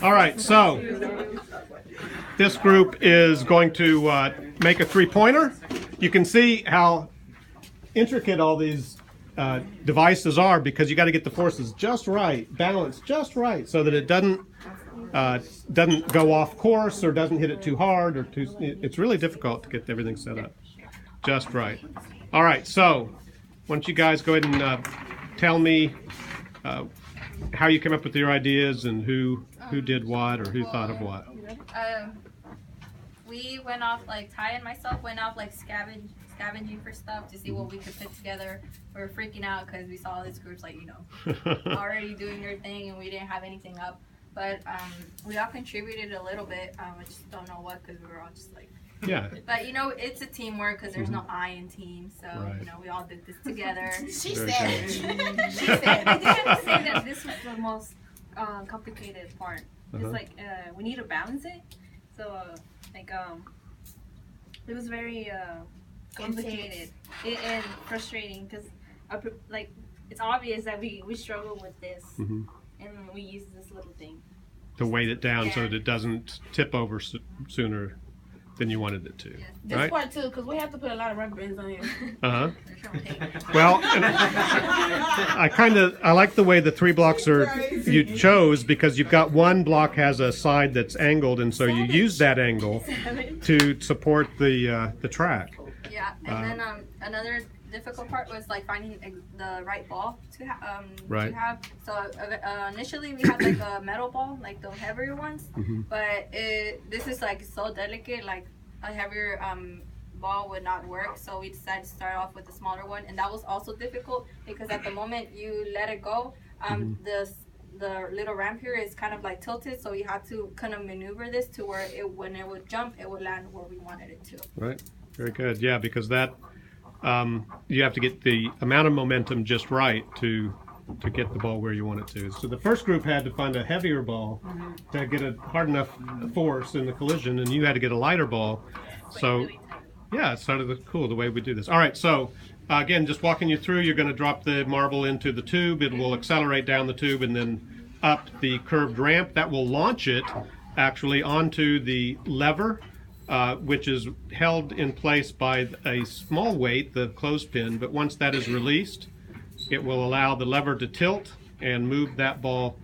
All right, so this group is going to make a three-pointer. You can see how intricate all these devices are because you got to get the forces just right, balanced just right, so that it doesn't go off course or doesn't hit it too hard or too. It's really difficult to get everything set up just right. All right, so why don't you guys go ahead and tell me how you came up with your ideas and who did what or who thought of what. We went off, like Ty and myself went off like scavenging for stuff to see what we could put together. We were freaking out because we saw all these groups like, you know, already doing their thing and we didn't have anything up. But we all contributed a little bit. I just don't know what because we were all just like, yeah. But you know, it's a teamwork because there's no I in team. So, right. You know, we all did this together. She said. She said. I didn't say that this was the most complicated part. It's like we need to balance it. So it was very complicated and frustrating because like it's obvious that we struggle with this and we use this little thing to weight it down so that it doesn't tip over sooner than you wanted it to. Yeah. This right? part too, because we have to put a lot of rubber bands on here. Well, I like the way the 3 blocks you chose because you've got one block has a side that's angled, and so you use that angle to support the track. Yeah, and then another difficult part was like finding the right ball to have. So initially we had like a metal ball, like the heavier ones, but this is like so delicate, like a heavier ball would not work. So we decided to start off with a smaller one, and that was also difficult because at the moment you let it go, the little ramp here is kind of like tilted, so you have to kind of maneuver this to where when it would jump, it would land where we wanted it to. Right. Very good. Yeah, because that. You have to get the amount of momentum just right to get the ball where you want it to. So the first group had to find a heavier ball to get a hard enough force in the collision, and you had to get a lighter ball. So yeah, it's sort of cool the way we do this. All right, so again, just walking you through, you're going to drop the marble into the tube. It will accelerate down the tube and then up the curved ramp. That will launch it actually onto the lever, which is held in place by a small weight, the clothespin, but once that is released, it will allow the lever to tilt and move that ball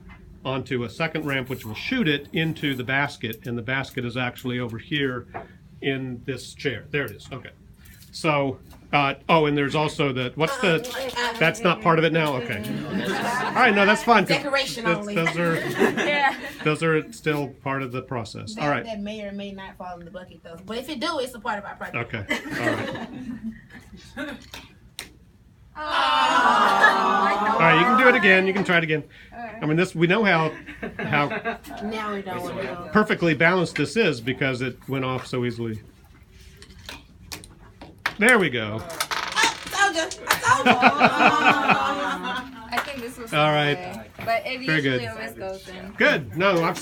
onto a second ramp, which will shoot it into the basket, and the basket is actually over here in this chair. There it is. Okay. So, oh, and there's also that's not part of it now? Okay. All right, no, that's fine. Decoration only. Those are still part of the process. All right. That may or may not fall in the bucket, though. But if it do, it's a part of our project. Okay. All right. All right, you can do it again. You can try it again. I mean, we know how Now we don't want to go. perfectly balanced this is because it went off so easily. There we go. I think this was all right. but it Very usually good. always goes in. Good. No, I've seen